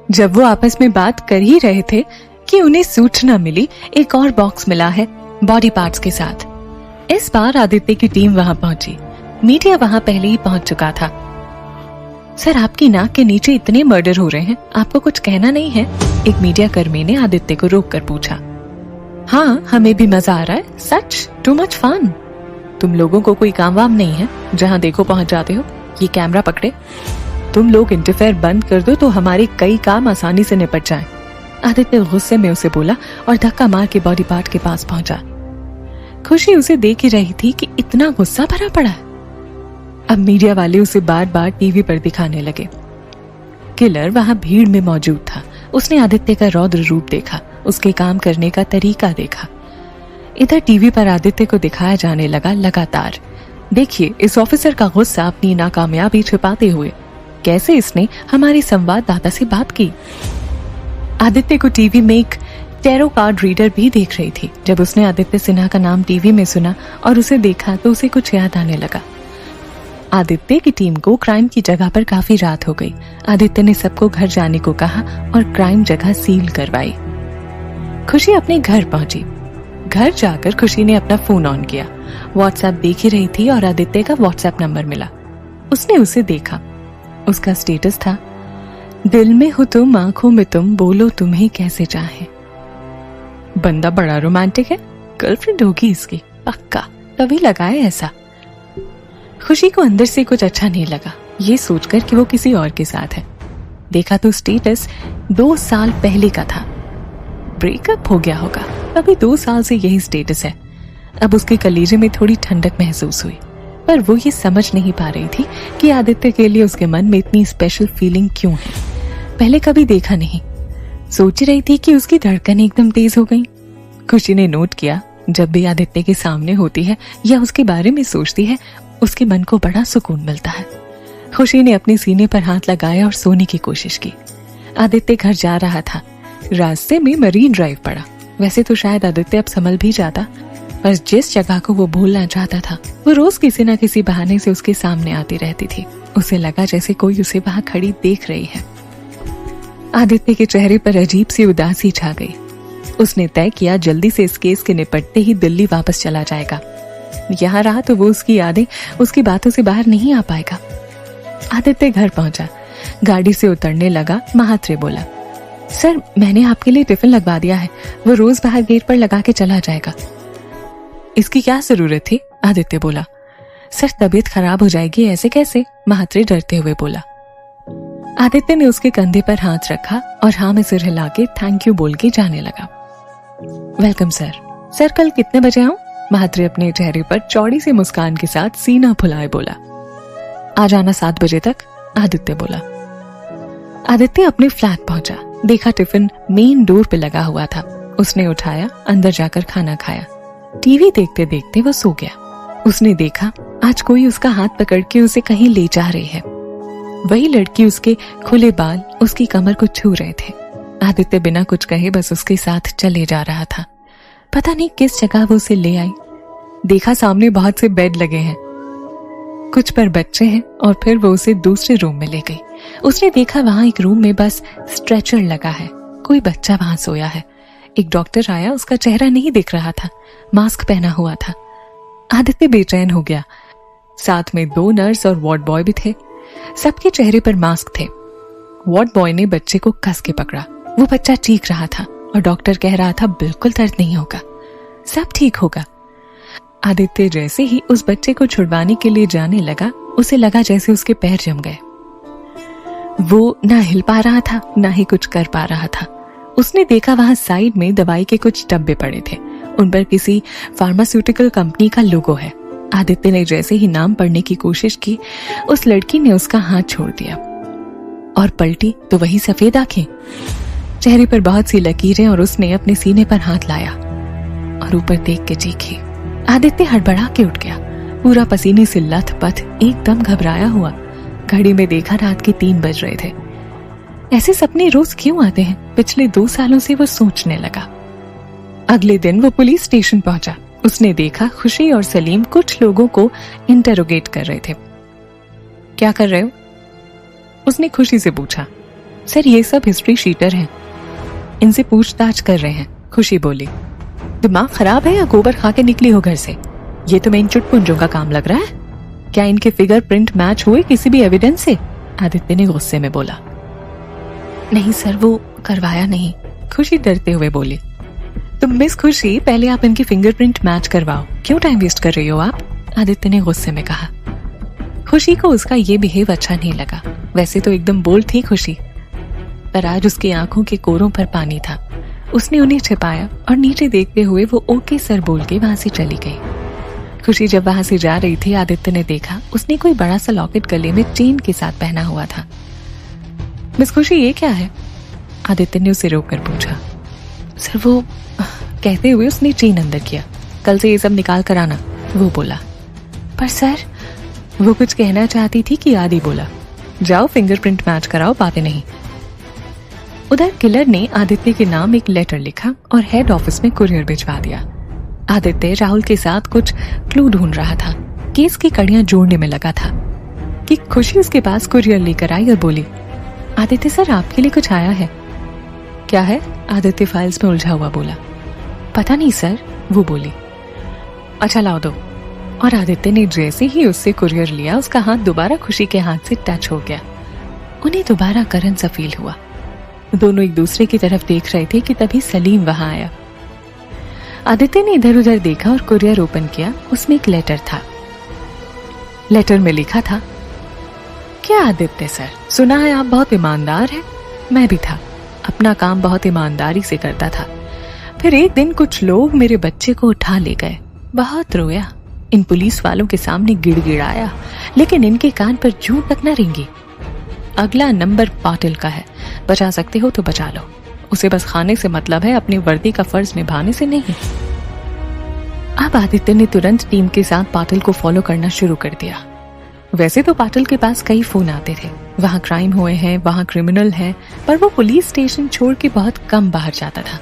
जब वो आपस में बात कर ही रहे थे कि उन्हें सूचना मिली एक और बॉक्स मिला है बॉडी पार्ट्स के साथ। इस बार आदित्य की टीम वहां पहुंची। मीडिया वहां पहले ही पहुंच चुका था। सर, आपकी नाक के नीचे इतने मर्डर हो रहे हैं, आपको कुछ कहना नहीं है? एक मीडिया कर्मी ने आदित्य को रोककर पूछा। हाँ, हमें भी मजा आ रहा है, सच, टू मच फन। तुम लोगों को कोई काम वाम नहीं है, जहाँ देखो पहुंच जाते हो। ये कैमरा पकड़े, तुम लोग इंटरफेयर बंद कर दो तो हमारे कई काम आसानी से निपट जाएं। आदित्य गुस्से में उसे बोला और धक्का मार के बॉडी पार्ट के पास पहुंचा। खुशी उसे देख ही रही थी कि इतना गुस्सा भरा पड़ा है। अब मीडिया वाले उसे बार बार टीवी पर दिखाने लगे। किलर वहां भीड़ में मौजूद था। उसने आदित्य का रौद्र रूप देखा, उसके काम करने का तरीका देखा। इधर टीवी पर आदित्य को दिखाया जाने लगा लगातार। देखिए इस ऑफिसर का गुस्सा अपनी नाकामयाबी छिपाते हुए कैसे इसने हमारी संवाददाता से बात की। आदित्य को टीवी में एक टैरो कार्ड रीडर भी देख रही थी। जब उसने आदित्य सिन्हा का नाम टीवी में सुना और उसे देखा तो उसे कुछ याद आने लगा। आदित्य की टीम को क्राइम की जगह पर काफी रात हो गई। आदित्य ने सबको घर जाने को कहा और क्राइम जगह सील करवाई। खुशी अपने घर पहुंची। घर जाकर खुशी ने अपना फोन ऑन किया। व्हाट्सएप देख ही रही थी और आदित्य का व्हाट्सएप नंबर मिला। उसने उसे देखा। उसका स्टेटस था, दिल में हो तुम, आंखों में तुम, बोलो तुम्हें कैसे चाहे। बंदा बड़ा रोमांटिक है, गर्लफ्रेंड होगी इसकी पक्का, तभी लगा है ऐसा। खुशी को अंदर से कुछ अच्छा नहीं लगा, ये सोचकर कि वो किसी और के साथ है। देखा तो स्टेटस 2 साल पहले का था। ब्रेकअप हो गया होगा, अभी 2 साल से यही स्टेटस है। अब उसके कलेजे में थोड़ी ठंडक महसूस हुई, पर वो ये समझ नहीं पा रही थी कि आदित्य के लिए उसके मन में इतनी स्पेशल फीलिंग क्यों है। पहले कभी देखा नहीं। सोच रही थी कि उसकी धड़कन एकदम तेज हो गई। खुशी ने नोट किया, जब भी आदित्य के सामने होती है या उसके बारे में सोचती है उसके मन को बड़ा सुकून मिलता है। खुशी ने अपने सीने पर हाथ लगाया और सोने की कोशिश की। आदित्य घर जा रहा था। रास्ते में मरीन ड्राइव पड़ा। वैसे तो शायद आदित्य अब संभल भी जाता, पर जिस जगह को वो भूलना चाहता था वो रोज किसी न किसी बहाने से उसके सामने आती रहती थी। उसे लगा जैसे कोई उसे वहां खड़ी देख रही है। आदित्य के चेहरे पर अजीब सी उदासी छा गई। उसने तय किया जल्दी से इस केस के निपटते ही दिल्ली वापस चला जाएगा। यहाँ रहा तो वो उसकी यादें, उसकी बातों से बाहर नहीं आ पाएगा। आदित्य घर पहुंचा। गाड़ी से उतरने लगा। महात्रे बोला, सर मैंने आपके लिए टिफिन लगवा दिया है, वो रोज बाहर गेट पर लगा के चला जाएगा। इसकी क्या जरूरत थी? आदित्य बोला। सर तबीयत खराब हो जाएगी, ऐसे कैसे? महात्रे डरते हुए बोला। आदित्य ने उसके कंधे पर हाथ रखा और हाँ में सिर हिला के थैंक यू बोल के जाने लगा। Welcome sir. सर कल कितने बजे आऊं? महात्रे अपने चेहरे पर चौड़ी सी मुस्कान के साथ सीना फुलाए बोला। आ जाना 7 बजे तक, आदित्य बोला। आदित्य अपने फ्लैट पहुंचा। देखा टिफिन मेन डोर पे लगा हुआ था। उसने उठाया, अंदर जाकर खाना खाया। टीवी देखते देखते वो सो गया। उसने देखा आज कोई उसका हाथ पकड़ के उसे कहीं ले जा रही है। वही लड़की उसके खुले बाल उसकी कमर को छू रहे थे। आदित्य बिना कुछ कहे बस उसके साथ चले जा रहा था। पता नहीं किस जगह वो उसे ले आई। देखा सामने बहुत से बेड लगे हैं, कुछ पर बच्चे हैं, और फिर वो उसे दूसरे रूम में ले गई। उसने देखा वहां एक रूम में बस स्ट्रेचर लगा है, कोई बच्चा वहां सोया है। एक डॉक्टर आया, उसका चेहरा नहीं दिख रहा था, मास्क पहना हुआ था। आदित्य बेचैन हो गया। साथ में 2 नर्स और वार्ड बॉय भी थे। सबके चेहरे पर मास्क थे। वार्ड बॉय ने बच्चे को कस के पकड़ा। वो बच्चा चीख रहा था और डॉक्टर कह रहा था बिल्कुल दर्द नहीं होगा, सब ठीक होगा। आदित्य जैसे ही उस बच्चे को छुड़वाने के लिए जाने लगा, उसे लगा जैसे उसके पैर जम गए। वो ना हिल पा रहा था, ना ही कुछ कर पा रहा था। उसने देखा वहां साइड में दवाई के कुछ डब्बे पड़े थे, उन पर किसी फार्मास्यूटिकल कंपनी का लोगो है। आदित्य ने जैसे ही नाम पढ़ने की कोशिश की, उस लड़की ने उसका हाथ छोड़ दिया और पलटी तो वही सफेद आंखें, चेहरे पर बहुत सी लकीरें, और उसने अपने सीने पर हाथ लाया और ऊपर देख के चीखी। आदित्य हड़बड़ा के उठ गया, पूरा पसीने से लथपथ, एकदम घबराया हुआ। घड़ी में देखा रात के 3 बज रहे थे। ऐसे सपने रोज क्यों आते हैं? पिछले 2 सालों से वो सोचने लगा। अगले दिन वो पुलिस स्टेशन पहुंचा। उसने देखा खुशी और सलीम कुछ लोगों को इंटरोगेट कर रहे थे। क्या कर रहे हो? उसने खुशी से पूछा। सर ये सब हिस्ट्री शीटर हैं, इनसे पूछताछ कर रहे हैं, खुशी बोली। दिमाग खराब है या गोबर खा के निकली हो घर से? ये तो मैं इन चुटपुंजों का काम लग रहा है। क्या इनके फिंगरप्रिंट मैच हुए किसी भी एविडेंस से? आदित्य ने गुस्से में बोला। नहीं सर, वो करवाया नहीं, खुशी डरते हुए बोली। तो मिस खुशी, पहले आप इनकी फिंगरप्रिंट मैच करवाओ, क्यों टाइम वेस्ट कर रही हो आप? आदित्य ने गुस्से में कहा। खुशी को उसका ये बिहेव अच्छा नहीं लगा। वैसे तो एकदम बोल्ड थी खुशी, पर आज उसकी आंखों के कोरों पर पानी था। उसने उन्हें छिपाया और नीचे देखते हुए वो ओके सर बोल के वहां से चली गई। खुशी जब वहां से जा रही थी, आदित्य ने देखा उसने कोई बड़ा सा लॉकेट गले में चेन के साथ पहना हुआ था। मिस खुशी, ये क्या है? आदित्य ने उसे रोककर पूछा। सर वो, कहते हुए उसने चेन अंदर किया। कल से ये सब निकाल कर आना, वो बोला। पर सर, वो कुछ कहना चाहती थी कि आदि बोला। जाओ फिंगरप्रिंट मैच कराओ, बातें नहीं। उधर किलर ने आदित्य के नाम एक लेटर लिखा और हेड ऑफिस में कुरियर भिजवा दिया। आदित्य राहुल के साथ कुछ क्लू ढूंढ रहा था। केस की कड़ियां जोड़ने में लगा था कि खुशी उसके पास कुरियर लेकर आई और बोली, आदित्य सर, आपके लिए कुछ आया है। क्या है? आदित्य फाइल्स में उलझा हुआ बोला। पता नहीं सर, वो बोली। अच्छा लाओ दो। और आदित्य ने जैसे ही उससे कुरियर लिया, उसका हाथ दोबारा खुशी के हाथ से टच हो गया। उन्हें दोबारा करंट सा फील हुआ। दोनों एक दूसरे की तरफ देख रहे थे कि तभी सलीम वहां आया। आदित्य ने इधर उधर देखा और कुरियर ओपन किया। उसमें एक लेटर था। लेटर में लिखा था, क्या आदित्य सर, सुना है आप बहुत ईमानदार हैं। मैं भी था, अपना काम बहुत ईमानदारी से करता था। फिर एक दिन कुछ लोग मेरे बच्चे को उठा ले गए। बहुत रोया, इन पुलिस वालों के सामने गिड़गिड़ाया, लेकिन इनके कान पर जूं तक न रेंगी। अगला नंबर पाटिल का है, बचा सकते हो तो बचा लो। उसे बस खाने से मतलब है, अपनी वर्दी का फर्ज निभाने से नहीं। अब आदित्य ने तुरंत टीम के साथ पाटिल को फॉलो करना शुरू कर दिया। वैसे तो पाटिल के पास कई फोन आते थे, वहां क्राइम हुए हैं, वहां क्रिमिनल है, पर वो पुलिस स्टेशन छोड़ के बहुत कम बाहर जाता था।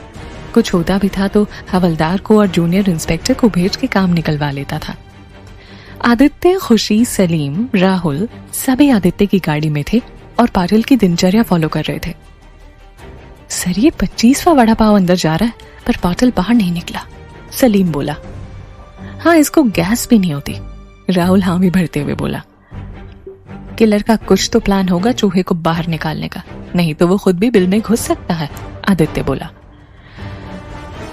कुछ होता भी था तो हवलदार को और जूनियर इंस्पेक्टर को भेज के काम निकलवा लेता था। आदित्य, खुशी, सलीम, राहुल सभी आदित्य की गाड़ी में थे और पाटिल की दिनचर्या फॉलो कर रहे थे। सर, ये 25वां वड़ा पाव अंदर जा रहा है, पर पाटिल बाहर नहीं निकला, सलीम बोला। हाँ, इसको गैस भी नहीं होती, राहुल हामी भरते हुए बोला। किलर का कुछ तो प्लान होगा चूहे को बाहर निकालने का, नहीं तो वो खुद भी बिल में घुस सकता है, आदित्य बोला।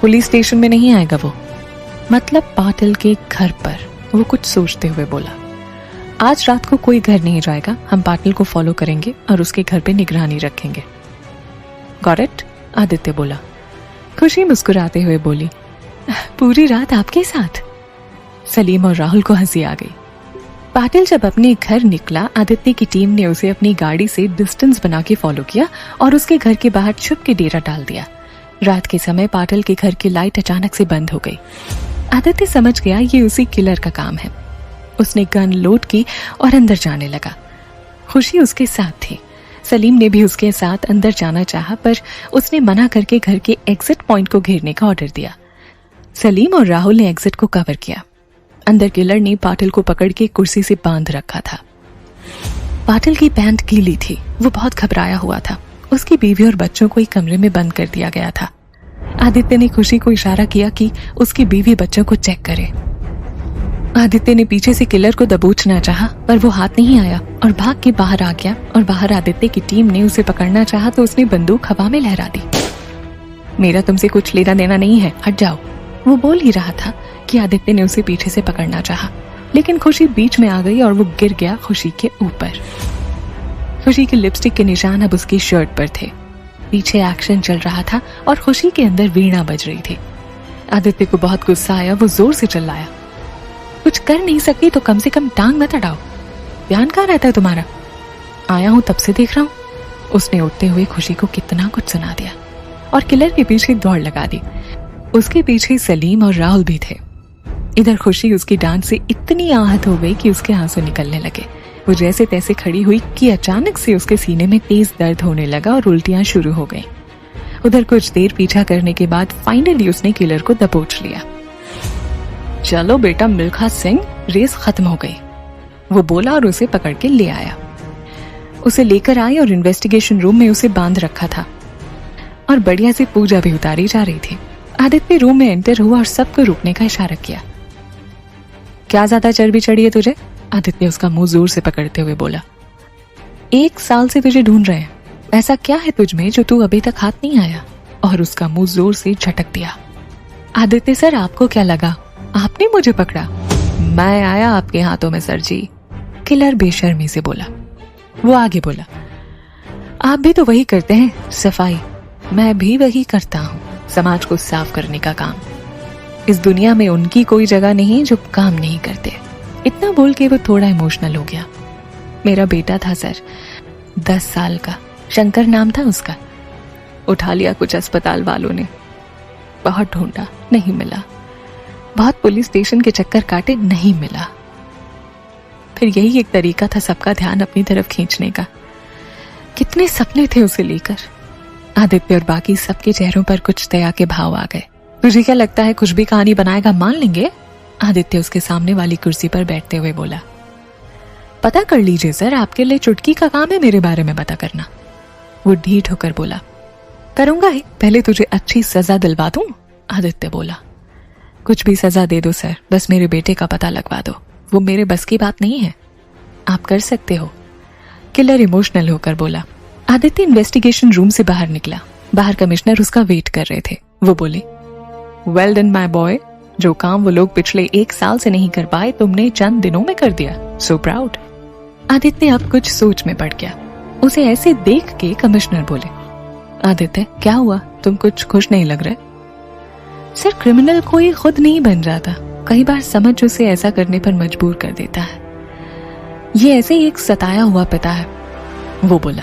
पुलिस स्टेशन में नहीं आएगा वो, मतलब पाटिल के घर पर, वो कुछ सोचते हुए बोला। आज रात को कोई घर नहीं जाएगा, हम पाटिल को फॉलो करेंगे और उसके घर पे निगरानी रखेंगे। Got it? आदित्य बोला। खुशी मुस्कुराते हुए बोली, पूरी रात आपके साथ? सलीम और राहुल को हंसी आ गई। पाटिल जब अपने घर निकला, आदित्य की टीम ने उसे अपनी गाड़ी से डिस्टेंस बना के फॉलो किया और उसके घर के बाहर छुप के डेरा डाल दिया। रात के समय पाटिल के घर की लाइट अचानक से बंद हो गई। आदित्य समझ गया ये उसी किलर का काम है। उसने गन लोड की और अंदर जाने लगा। खुशी उसके साथ थी। सलीम ने भी उसके साथ अंदर जाना चाहा, पर उसने मना करके घर के एग्जिट पॉइंट को घेरने का ऑर्डर दिया। सलीम और राहुल ने एग्जिट को कवर किया। अंदर किलर ने पाटिल को पकड़ के कुर्सी से बांध रखा था। पाटिल की पैंट गीली थी, वो बहुत घबराया हुआ था। उसकी बीवी और बच्चों को एक कमरे में बंद कर दिया गया था। आदित्य ने खुशी को इशारा किया कि उसकी बीवी बच्चों को चेक करे। आदित्य ने पीछे से किलर को दबोचना चाहा, पर वो हाथ नहीं आया और भाग के बाहर आ गया। और बाहर आदित्य की टीम ने उसे पकड़ना चाहा तो उसने बंदूक हवा में लहरा दी। मेरा तुमसे कुछ लेना देना नहीं है, हट जाओ, वो बोल ही रहा था कि आदित्य ने उसे पीछे से पकड़ना चाहा, लेकिन खुशी बीच में आ गई और वो गिर गया खुशी के ऊपर। खुशी के लिपस्टिक के निशान अब उसकी शर्ट पर थे। पीछे एक्शन चल रहा था और खुशी के अंदर वीणा बज रही थी। आदित्य को बहुत गुस्सा आया, वो जोर से चिल्लाया, कुछ कर नहीं सकती तो कम से कम टांग मत अड़ाओ, ध्यान कहाँ रहता है तुम्हारा? आया हूं तब से देख रहा हूं। उसने उठते हुए खुशी को कितना कुछ सुना दिया और किलर के पीछे दौड़ लगा दी। उसके पीछे सलीम और राहुल भी थे। इधर खुशी उसकी डांट से इतनी आहत हो गई कि उसके आंसू निकलने लगे। वो जैसे तैसे खड़ी हुई कि अचानक से उसके सीने में तेज दर्द होने लगा और उल्टियां शुरू हो गईं। उधर कुछ देर पीछा करने के बाद फाइनली उसने किलर को दबोच लिया। चलो बेटा मिल्खा सिंह, रेस खत्म हो गई, वो बोला और उसे पकड़ के ले आया। उसे लेकर आई और इन्वेस्टिगेशन रूम में उसे बांध रखा था और बढ़िया सी पूजा भी उतारी जा रही थी। आदित्य रूम में एंटर हुआ और सबको रुकने का इशारा किया। क्या ज्यादा चर्बी चढ़ी है तुझे? आदित्य उसका मुंह जोर से पकड़ते हुए बोला। 1 साल से तुझे ढूंढ रहे हैं, ऐसा क्या है तुझ में जो तू अभी तक हाथ नहीं आया? और उसका मुंह जोर से झटक दिया। आदित्य सर, आपको क्या लगा आपने मुझे पकड़ा? मैं आया आपके हाथों में सर जी, किलर बेशर्मी से बोला। वो आगे बोला, आप भी तो वही करते हैं, सफाई। मैं भी वही करता हूँ, समाज को साफ करने का काम। इस दुनिया में उनकी कोई जगह नहीं जो काम नहीं करते। इतना बोल के वो थोड़ा इमोशनल हो गया। मेरा बेटा था सर, 10 साल का, शंकर नाम था उसका। उठा लिया कुछ अस्पताल वालों ने, बहुत ढूंढा नहीं मिला, बहुत पुलिस स्टेशन के चक्कर काटे नहीं मिला। फिर यही एक तरीका था सबका ध्यान अपनी तरफ खींचने का। कितने सपने थे उसे लेकर। आदित्य और बाकी सबके चेहरों पर कुछ दया के भाव आ गए। तुझे क्या लगता है कुछ भी कहानी बनाएगा मान लेंगे? आदित्य उसके सामने वाली कुर्सी पर बैठते हुए बोला। पता कर लीजिए सर, आपके लिए चुटकी का काम है मेरे बारे में पता करना। वो ढीठ होकर बोला। करूंगा ही, पहले तुझे अच्छी सजा दिलवा दूं। आदित्य बोला। कुछ भी सजा दे दो सर, बस मेरे बेटे का पता लगवा दो। वो मेरे बस की बात नहीं है, आप कर सकते हो। किलर इमोशनल होकर बोला। आदित्य इन्वेस्टिगेशन रूम से बाहर निकला। बाहर कमिश्नर उसका वेट कर रहे थे। वो बोले, वेल डन माय बॉय, जो काम वो लोग पिछले 1 साल से नहीं कर पाए तुमने चंद दिनों में कर दिया। So proud. आदित्य अब कुछ सोच में पड़ गया। उसे ऐसे देख के कमिश्नर बोले, आदित्य क्या हुआ, तुम कुछ खुश नहीं लग रहे? सर, क्रिमिनल कोई खुद नहीं बन जाता, कई बार समझ उसे ऐसा करने पर मजबूर कर देता है। ये ऐसे ही एक सताया हुआ पिता है। वो बोला।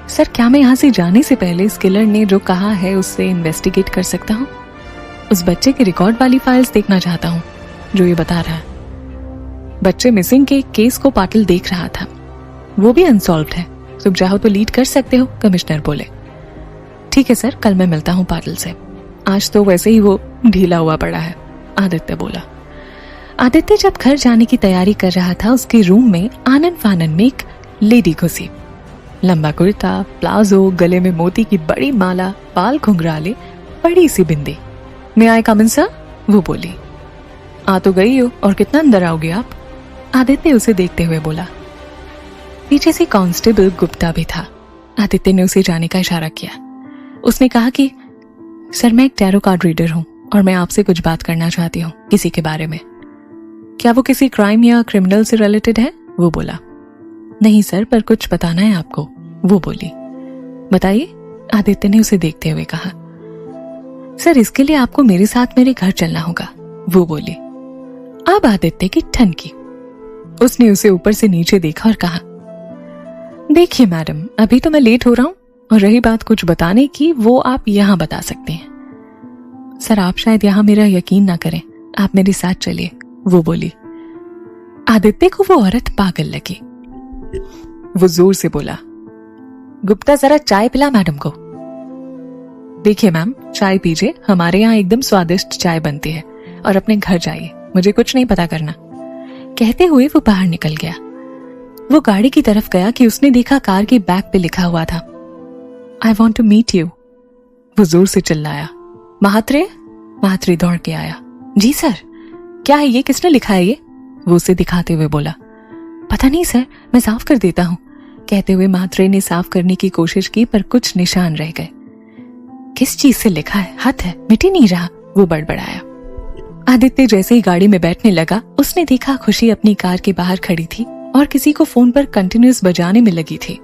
सर, क्या मैं यहाँ से जाने से पहले इस किलर ने जो कहा है उससे इन्वेस्टिगेट कर सकता हूँ? उस बच्चे के रिकॉर्ड वाली फाइल्स देखना चाहता हूँ जो ये बता रहा है। बच्चे मिसिंग के केस को पाटिल देख रहा था, वो भी अनसॉल्व्ड है। तुम चाहो तो लीड कर सकते हो, कमिश्नर बोले। ठीक है सर, कल मैं मिलता हूँ पाटिल से, आज तो वैसे ही वो ढीला हुआ पड़ा है, आदित्य बोला। आदित्य जब घर जाने की तैयारी कर रहा था, उसके रूम में आनन फानन में एक लेडी घुसी। लंबा कुर्ता, प्लाजो, गले में मोती की बड़ी माला, बाल घुंघराले, बड़ी सी बिंदी। मैं आई कम इन सर? वो बोली। आ तो गई हो, और कितना अंदर आओगे आप? आदित्य उसे देखते हुए बोला। पीछे से कांस्टेबल गुप्ता भी था। आदित्य ने उसे जाने का इशारा किया। उसने कहा कि सर, मैं एक टैरो कार्ड रीडर हूं और मैं आपसे कुछ बात करना चाहती हूँ किसी के बारे में। क्या वो किसी क्राइम या क्रिमिनल से रिलेटेड है? वो बोला। नहीं सर, पर कुछ बताना है आपको, वो बोली। बताइए, आदित्य ने उसे देखते हुए कहा। सर, इसके लिए आपको मेरे साथ मेरे घर चलना होगा, वो बोली। अब आदित्य की ठनकी। उसने उसे ऊपर से नीचे देखा और कहा, देखिए मैडम, अभी तो मैं लेट हो रहा हूं, और रही बात कुछ बताने की, वो आप यहां बता सकते हैं। सर, आप शायद यहां मेरा यकीन ना करें, आप मेरे साथ चलिए, वो बोली। आदित्य को वो औरत पागल लगी। वो जोर से बोला, गुप्ता जरा चाय पिला मैडम को। देखिए मैम, चाय पीजिए, हमारे यहाँ एकदम स्वादिष्ट चाय बनती है, और अपने घर जाइए, मुझे कुछ नहीं पता करना। कहते हुए वो बाहर निकल गया। वो गाड़ी की तरफ गया कि उसने देखा कार के बैक पे लिखा हुआ था, I want to meet you. वो जोर से चिल्लाया, महात्रे। महात्रे दौड़ के आया। जी सर। क्या है ये, किसने लिखा है ये? वो उसे दिखाते हुए बोला। पता नहीं सर, मैं साफ कर देता हूँ। कहते हुए महात्रे ने साफ करने की कोशिश की, पर कुछ निशान रह गए। किस चीज से लिखा है? हाथ है, मिट ही नहीं रहा, वो बड़बड़ाया। आदित्य जैसे ही गाड़ी में बैठने लगा, उसने देखा खुशी अपनी कार के बाहर खड़ी थी और किसी को फोन पर कंटिन्यूअस बजाने में लगी थी।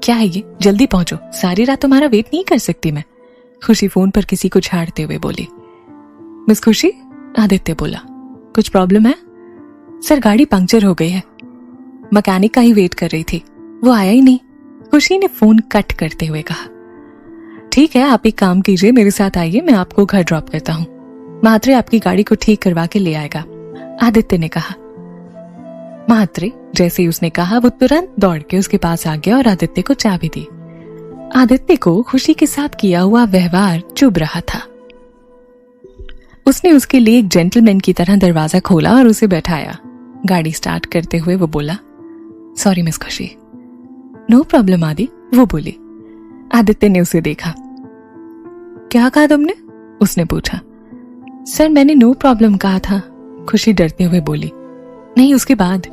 क्या है ये, जल्दी पहुंचो, सारी रात तुम्हारा वेट नहीं कर सकती मैं, खुशी फोन पर किसी को छाड़ते हुए बोली। मिस खुशी? आदित्य बोला। कुछ प्रॉब्लम है? सर, गाड़ी पंक्चर हो गई है, मैकेनिक का ही वेट कर रही थी, वो आया ही नहीं, खुशी ने फोन कट करते हुए कहा। ठीक है, आप एक काम कीजिए, मेरे साथ आइए, मैं आपको घर ड्रॉप करता हूँ, महात्रे आपकी गाड़ी को ठीक करवा के ले आएगा, आदित्य ने कहा। महात्रे जैसे ही उसने कहा, वो तुरंत दौड़ के उसके पास आ गया और आदित्य को चाबी दी। आदित्य को खुशी के साथ किया हुआ व्यवहार चुभ रहा था। उसने उसके लिए एक जेंटलमैन की तरह दरवाजा खोला और उसे बैठाया। गाड़ी स्टार्ट करते हुए वो बोला, सॉरी मिस खुशी। नो प्रॉब्लम आदि, वो बोली। आदित्य ने उसे देखा। क्या कहा तुमने? उसने पूछा। सर मैंने नो प्रॉब्लम कहा था, खुशी डरते हुए बोली। नहीं उसके बाद,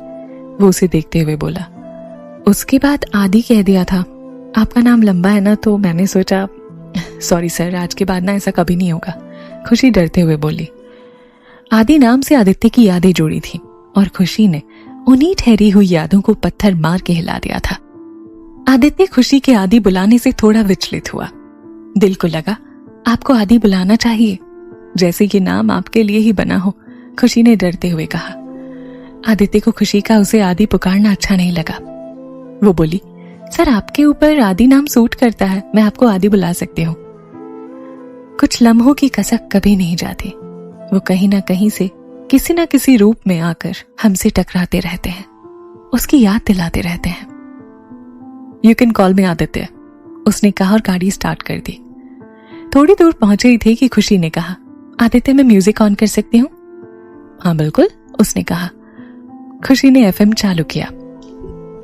वो उसे देखते हुए बोला। उसके बाद आदि कह दिया था। आपका नाम लंबा है ना, तो मैंने सोचा। सॉरी सर, आज के बाद ना ऐसा कभी नहीं होगा, खुशी डरते हुए बोली। आदि नाम से आदित्य की यादें जुड़ी थी और खुशी ने उन्हीं ठहरी हुई यादों को पत्थर मार के हिला दिया था। आदित्य खुशी के आदि बुलाने से थोड़ा विचलित हुआ। दिल को लगा आपको आदि बुलाना चाहिए, जैसे कि नाम आपके लिए ही बना हो, खुशी ने डरते हुए कहा। आदित्य को खुशी का उसे आदि पुकारना अच्छा नहीं लगा। वो बोली, सर आपके ऊपर आदि नाम सूट करता है, मैं आपको आदि बुला सकती हूँ। कुछ लम्हों की कसक कभी नहीं जाती, वो कहीं ना कहीं से किसी ना किसी रूप में आकर हमसे टकराते रहते हैं, उसकी याद दिलाते रहते हैं। यू कैन कॉल मी आदित्य, उसने कहा और गाड़ी स्टार्ट कर दी। थोड़ी दूर पहुंचे ही थे कि खुशी ने कहा, आदित्य मैं म्यूजिक ऑन कर सकती हूँ? हाँ बिल्कुल, उसने कहा। खुशी ने एफएम चालू किया।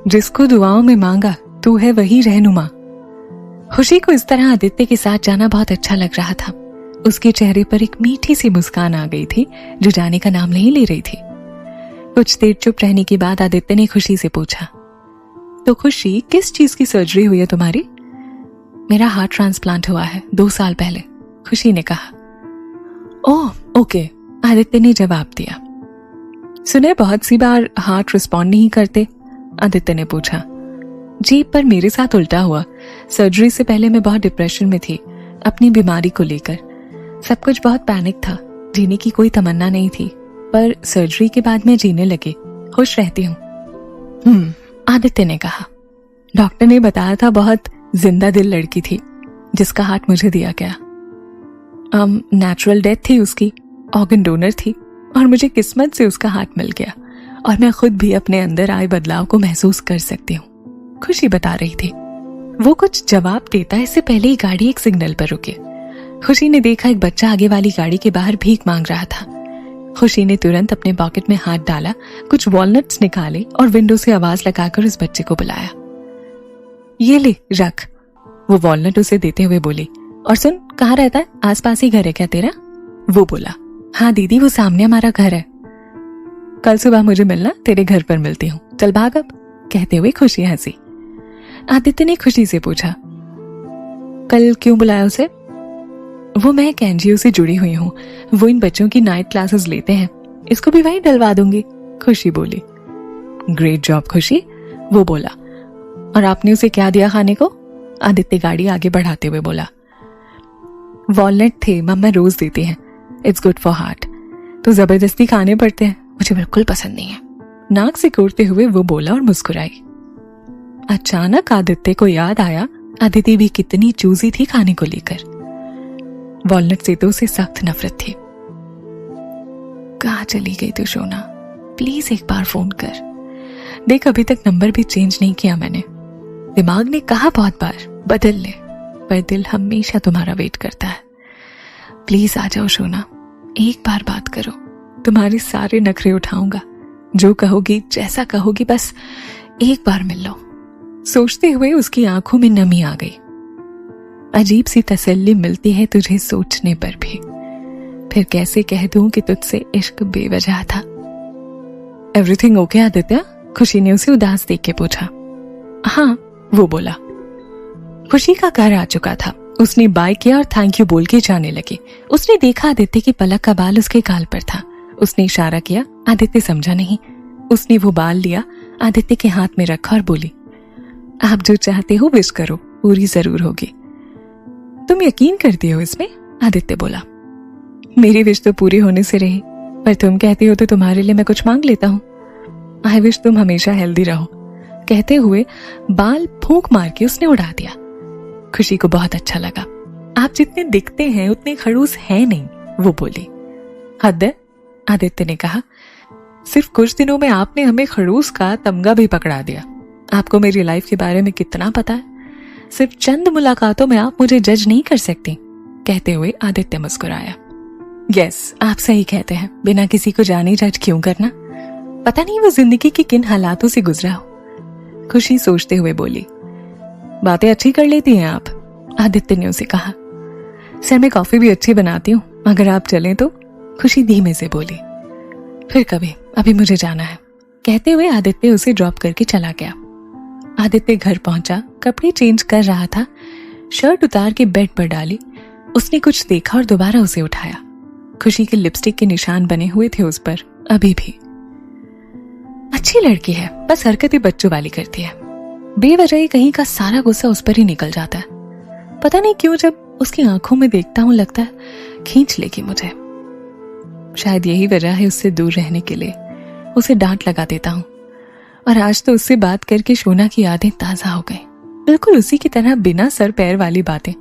जिसको दुआओं में मांगा तू है वही रहनुमा। खुशी को इस तरह आदित्य के साथ जाना बहुत अच्छा लग रहा था। उसके चेहरे पर एक मीठी सी मुस्कान आ गई थी जो जाने का नाम नहीं ले रही थी। कुछ देर चुप रहने के बाद आदित्य ने खुशी से पूछा, तो खुशी किस चीज की सर्जरी हुई है तुम्हारी? मेरा हार्ट ट्रांसप्लांट हुआ है 2 साल पहले, खुशी ने कहा। ओह ओके, आदित्य ने जवाब दिया। सुने बहुत सी बार हार्ट रिस्पॉन्ड नहीं करते, आदित्य ने पूछा। जी, पर मेरे साथ उल्टा हुआ। सर्जरी से पहले मैं बहुत डिप्रेशन में थी अपनी बीमारी को लेकर। सब कुछ बहुत पैनिक था, जीने की कोई तमन्ना नहीं थी, पर सर्जरी के बाद मैं जीने लगी, खुश रहती हूँ। आदित्य ने कहा। डॉक्टर ने बताया था बहुत जिंदा दिल लड़की थी जिसका हार्ट मुझे दिया गया। नेचुरल डेथ थी उसकी, ऑर्गन डोनर थी और मुझे किस्मत से उसका हार्ट मिल गया और मैं खुद भी अपने अंदर आए बदलाव को महसूस कर सकती हूँ, खुशी बता रही थी। वो कुछ जवाब देता इससे पहले ही गाड़ी एक सिग्नल पर रुकी। खुशी ने देखा एक बच्चा आगे वाली गाड़ी के बाहर भीख मांग रहा था। खुशी ने तुरंत अपने पॉकेट में हाथ डाला, कुछ वॉलनट्स निकाले और विंडो से आवाज लगाकर उस बच्चे को बुलाया। ये ले रख, वो वॉलनट उसे देते हुए बोली। और सुन, कहाँ रहता है? आसपास ही घर है क्या तेरा? वो बोला। हाँ दीदी, वो सामने हमारा घर है। कल सुबह मुझे मिलना, तेरे घर पर मिलती हूँ, चल भाग अब, कहते हुए खुशी हंसी। आदित्य ने खुशी से पूछा, कल क्यों बुलाया उसे? वो मैं एक एनजीओ से जुड़ी हुई हूँ, वो इन बच्चों की नाइट क्लासेस लेते हैं, इसको भी वहीं डलवा दूंगी, खुशी बोली। ग्रेट जॉब खुशी, वो बोला। और आपने उसे क्या दिया खाने को? आदित्य गाड़ी आगे बढ़ाते हुए बोला। वॉलनट थे, मम्मा रोज देती हैं, इट्स गुड फॉर हार्ट। तो जबरदस्ती खाने पड़ते हैं, मुझे बिल्कुल पसंद नहीं है, नाक से कोड़ते हुए वो बोला और मुस्कुराई। अचानक आदित्य को याद आया अदिति भी कितनी चूजी थी खाने को लेकर। वॉलनट से तो उसे सख्त नफरत थी। कहाँ चली गई तू सोना, प्लीज एक बार फोन कर। देख अभी तक नंबर भी चेंज नहीं किया मैंने, दिमाग ने कहा बहुत बार बदल ले, पर दिल हमेशा तुम्हारा वेट करता है। प्लीज आ जाओ सोना, एक बार बात करो, तुम्हारे सारे नखरे उठाऊंगा, जो कहोगी जैसा कहोगी, बस एक बार मिल लो। सोचते हुए उसकी आंखों में नमी आ गई। अजीब सी तसल्ली मिलती है तुझे सोचने पर भी, फिर कैसे कह दूं कि तुझसे इश्क बेवजह था। Everything okay Aditya? खुशी ने उसे उदास देख के पूछा। हाँ, वो बोला। खुशी का घर आ चुका था, उसने बाय किया और थैंक यू बोल के जाने लगी। उसने देखा आदित्य की पलक का बाल उसके गाल पर था, उसने इशारा किया, आदित्य समझा नहीं। उसने वो बाल लिया, आदित्य के हाथ में रखा और बोली, आप जो चाहते हो विश करो, पूरी जरूर होगी। तुम यकीन करती हो इसमें? आदित्य बोला। मेरी विश तो पूरी होने से रही, पर तुम कहती हो तो तुम्हारे लिए मैं कुछ मांग लेता हूँ। आई विश तुम हमेशा हेल्दी रहो, कहते हुए बाल फूंक मार के उसने उड़ा दिया। खुशी को बहुत अच्छा लगा। आप जितने दिखते हैं उतने खड़ूस हैं नहीं, वो बोली। हद है, आदित्य ने कहा। सिर्फ कुछ दिनों में आपने हमें खड़ूस का तमगा भी पकड़ा दिया। आपको मेरी लाइफ के बारे में कितना पता है? सिर्फ चंद मुलाकातों में आप मुझे जज नहीं कर सकती, कहते हुए आदित्य मुस्कुराया। यस, आप सही कहते हैं, बिना किसी को जाने जज क्यों करना? पता नहीं वो जिंदगी के किन हालातों से गुजरा हो, खुशी सोचते हुए बोली। बातें अच्छी कर लेती हैं आप, आदित्य ने उसे कहा। सर मैं कॉफी भी अच्छी बनाती हूँ, अगर आप चलें तो, खुशी धीमे से बोली। फिर कभी, अभी मुझे जाना है, कहते हुए आदित्य उसे ड्रॉप करके चला गया। आदित्य घर पहुंचा, कपड़े चेंज कर रहा था, शर्ट उतार के बेड पर डाली। उसने कुछ देखा और दोबारा उसे उठाया। खुशी के लिपस्टिक के निशान बने हुए थे उस पर अभी भी। अच्छी लड़की है, बस हरकतें बच्चों वाली करती है। बेवजह ही कहीं का सारा गुस्सा उस पर ही निकल जाता है। पता नहीं क्यों जब उसकी आंखों में देखता हूं लगता है खींच लेगी मुझे। शायद यही वजह है उससे दूर रहने के लिए उसे डांट लगा देता हूं। और आज तो उससे बात करके शोना की यादें ताजा हो गई, बिल्कुल उसी की तरह बिना सर पैर वाली बातें।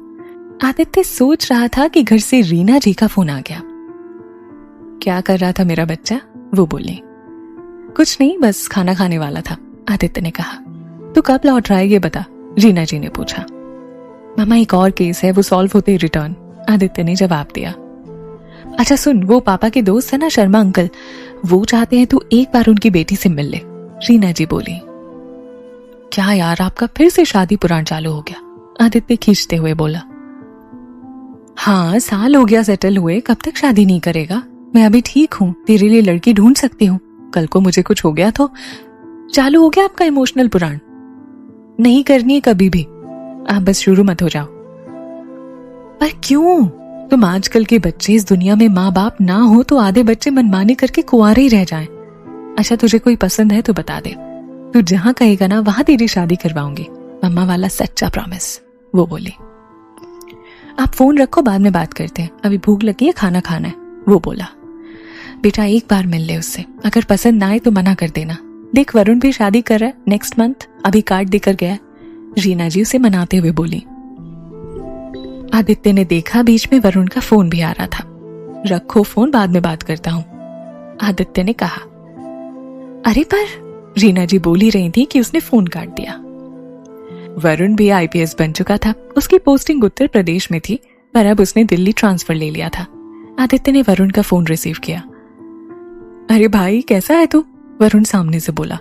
आदित्य सोच रहा था कि घर से रीना जी का फोन आ गया। क्या कर रहा था मेरा बच्चा, वो बोली। कुछ नहीं, बस खाना खाने वाला था, आदित्य ने कहा। तू कब लौट रहा है ये बता, रीना जी ने पूछा। मामा एक और केस है, वो सॉल्व होते ही रिटर्न, आदित्य ने जवाब दिया। अच्छा सुन, वो पापा के दोस्त है ना शर्मा अंकल, वो चाहते हैं तू एक बार उनकी बेटी से मिल ले, रीना जी बोली। क्या यार, आपका फिर से शादी पुराण चालू हो गया, आदित्य खींचते हुए बोला। हाँ, साल हो गया सेटल हुए, कब तक शादी नहीं करेगा? मैं अभी ठीक हूँ, तेरे लिए लड़की ढूंढ सकती हूँ। कल को मुझे कुछ हो गया तो चालू हो गया आपका इमोशनल पुराण। नहीं करनी है कभी भी, आप बस शुरू मत हो जाओ। पर क्यों? तुम आजकल के बच्चे, इस दुनिया में माँ बाप ना हो तो आधे बच्चे मनमानी करके कुंवारे ही रह जाएं। अच्छा तुझे कोई पसंद है तो बता दे, तू जहां कहेगा ना वहां तेरी शादी करवाऊंगी, मम्मा वाला सच्चा प्रॉमिस, वो बोली। आप फोन रखो, बाद में बात करते हैं, अभी भूख लगी है, खाना खाना है, वो बोला। बेटा एक बार मिल ले उससे, अगर पसंद ना आए तो मना कर देना। देख वरुण भी शादी कर रहा है नेक्स्ट मंथ, अभी कार्ड देकर गया है, रीना जी उसे मनाते हुए बोली। आदित्य ने देखा बीच में वरुण का फोन भी आ रहा था। रखो फोन, बाद में बात करता हूं, आदित्य ने कहा। अरे पर, रीना जी बोल ही रही थी कि उसने फोन काट दिया। वरुण भी आईपीएस बन चुका था, उसकी पोस्टिंग उत्तर प्रदेश में थी, पर अब उसने दिल्ली ट्रांसफर ले लिया था। आदित्य ने वरुण का फोन रिसीव किया। अरे भाई कैसा है तू, वरुण सामने से बोला।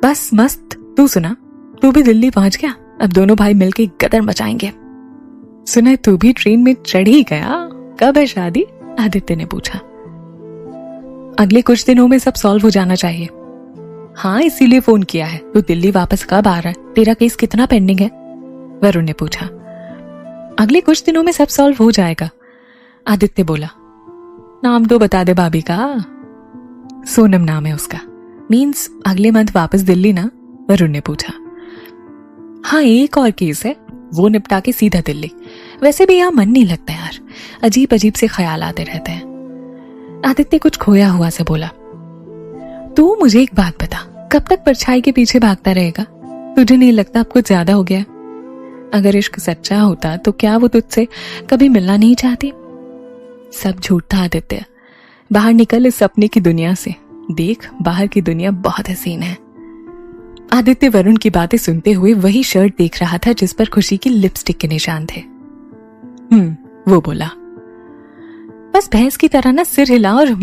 बस मस्त, तू सुना, तू भी दिल्ली पहुंच गया, अब दोनों भाई मिलके गदर मचाएंगे। सुना तू भी ट्रेन में चढ़ ही गया, कब है शादी, आदित्य ने पूछा। अगले कुछ दिनों में सब सॉल्व हो जाना चाहिए। हाँ इसीलिए फोन किया है, तू दिल्ली वापस कब आ रहा है, तेरा केस कितना पेंडिंग है, वरुण ने पूछा। अगले कुछ दिनों में सब सॉल्व हो जाएगा, आदित्य बोला। नाम तो बता दे भाभी का। सोनम नाम है उसका। मीन्स अगले मंथ वापस दिल्ली ना, वरुण ने पूछा। हाँ एक और केस है, वो निपटा के सीधा दिल्ली। वैसे भी यहाँ मन नहीं लगता यार, अजीब अजीब से ख्याल आते रहते हैं, आदित्य कुछ खोया हुआ से बोला। तू मुझे एक बात बता, कब तक परछाई के पीछे भागता रहेगा? तुझे नहीं लगता अब कुछ ज्यादा हो गया? अगर इश्क सच्चा होता तो क्या वो तुझसे कभी मिलना नहीं चाहती? सब झूठ था आदित्य, बाहर निकल इस सपने की दुनिया से, देख बाहर की दुनिया बहुत हसीन है। आदित्य वरुण की बातें सुनते हुए वही शर्ट देख रहा था जिस पर खुशी की लिपस्टिक के निशान थे। वो बोला। बस भैंस की तरह ना सिर हिला और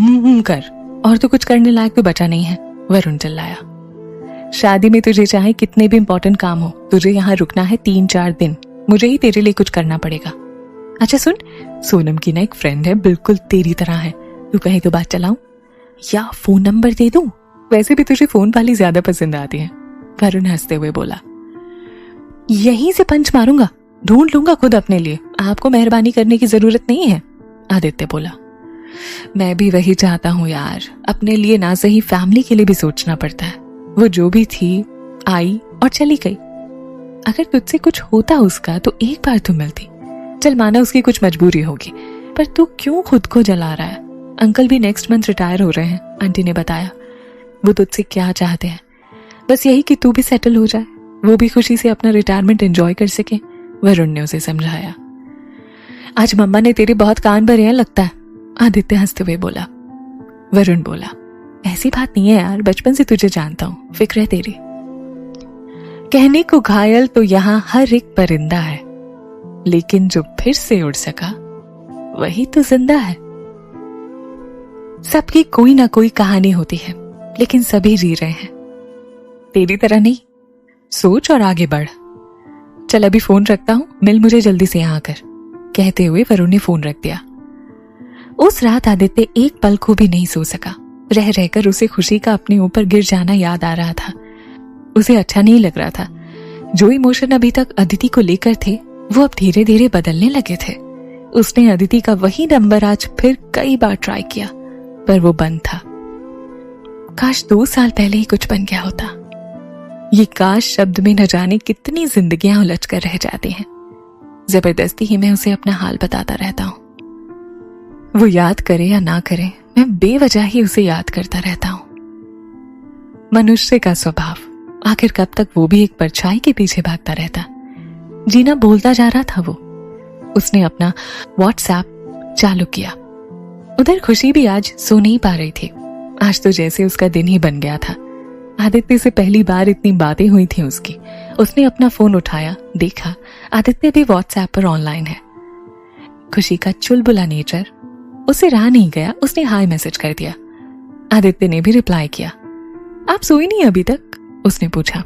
कर, और तो कुछ करने लायक तो बचा नहीं है, वरुण चिल्लाया। शादी में तुझे चाहे कितने भी इंपॉर्टेंट काम हो, तुझे यहाँ रुकना है 3-4 दिन, मुझे ही तेरे लिए कुछ करना पड़ेगा। अच्छा सुन, सोनम की ना एक फ्रेंड है, बिल्कुल तेरी तरह है, तू कहे तो बात चलाऊं या फोन नंबर दे दूं? वैसे भी तुझे फोन वाली ज्यादा पसंद आती है, वरुण हंसते हुए बोला। यहीं से पंच मारूंगा, ढूंढ लूंगा खुद अपने लिए, आपको मेहरबानी करने की जरूरत नहीं है, आदित्य बोला। मैं भी वही चाहता हूँ यार, अपने लिए ना सही फैमिली के लिए भी सोचना पड़ता है। वो जो भी थी आई और चली गई, अगर तुझसे कुछ होता उसका तो एक बार तो मिलती। चल माना उसकी कुछ मजबूरी होगी, पर तू क्यों खुद को जला रहा है? अंकल भी नेक्स्ट मंथ रिटायर हो रहे हैं, आंटी ने बताया। वो तुझसे क्या चाहते हैं? बस यही कि तू भी सेटल हो जाए, वो भी खुशी से अपना रिटायरमेंट एंजॉय कर सके, वरुण ने उसे समझाया। आज मम्मा ने तेरे बहुत कान भरे हैं लगता है, आदित्य हंसते हुए बोला। वरुण बोला, ऐसी बात नहीं है यार, बचपन से तुझे जानता हूं, फिक्र है तेरी। कहने को घायल तो यहाँ हर एक परिंदा है, लेकिन जो फिर से उड़ सका वही तो जिंदा है। सबकी कोई ना कोई कहानी होती है, लेकिन सभी जी रहे हैं, तेरी तरह नहीं, सोच और आगे बढ़। चल अभी फोन रखता हूं, मिल मुझे जल्दी से यहाँ आकर, कहते हुए वरुण ने फोन रख दिया। उस रात आदित्य एक पल को भी नहीं सो सका। रह रहकर उसे खुशी का अपने ऊपर गिर जाना याद आ रहा था। उसे अच्छा नहीं लग रहा था। जो इमोशन अभी तक अदिति को लेकर थे वो अब धीरे धीरे बदलने लगे थे। उसने अदिति का वही नंबर आज फिर कई बार ट्राई किया, पर वो बंद था। काश 2 साल पहले ही कुछ बन गया होता। ये काश शब्द में न जाने कितनी जिंदगियां उलझ कर रह जाती हैं। जबरदस्ती ही मैं उसे अपना हाल बताता रहता हूं। वो याद करे या ना करे, मैं बेवजह ही उसे याद करता रहता हूं। मनुष्य का स्वभाव, आखिर कब तक वो भी एक परछाई के पीछे भागता रहता। जीना बोलता जा रहा था वो। उसने अपना व्हाट्सएप चालू किया। उधर खुशी भी आज सो नहीं पा रही थी। आज तो जैसे उसका दिन ही बन गया था। आदित्य से पहली बार इतनी बातें हुई थी उसकी। उसने अपना फोन उठाया, देखा आदित्य भी व्हाट्सएप पर ऑनलाइन है। खुशी का चुलबुला नेचर उसे रहा नहीं गया। उसने हाय मैसेज कर दिया। आदित्य ने भी रिप्लाई किया। आप सोई नहीं अभी तक? उसने पूछा।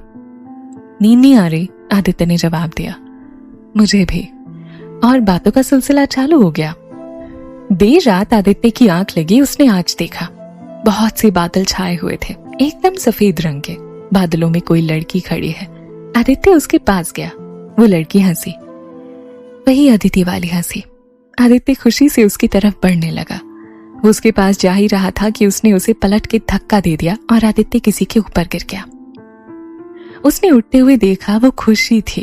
नींद नहीं आ रही, आदित्य ने जवाब दिया। मुझे भी। और बातों का सिलसिला चालू हो गया। देर रात आदित्य की आंख लगी। उसने आज देखा बहुत से बादल छाए हुए थे, एकदम सफेद रंग के। बादलों में कोई लड़की खड़ी है। आदित्य उसके पास गया। वो लड़की हंसी, वही अदिति वाली हंसी। आदित्य खुशी से उसकी तरफ बढ़ने लगा। वो उसके पास जा ही रहा था कि उसने उसे पलट के धक्का दे दिया और आदित्य किसी के ऊपर गिर गया। उसने उठते हुए देखा वो खुशी थी,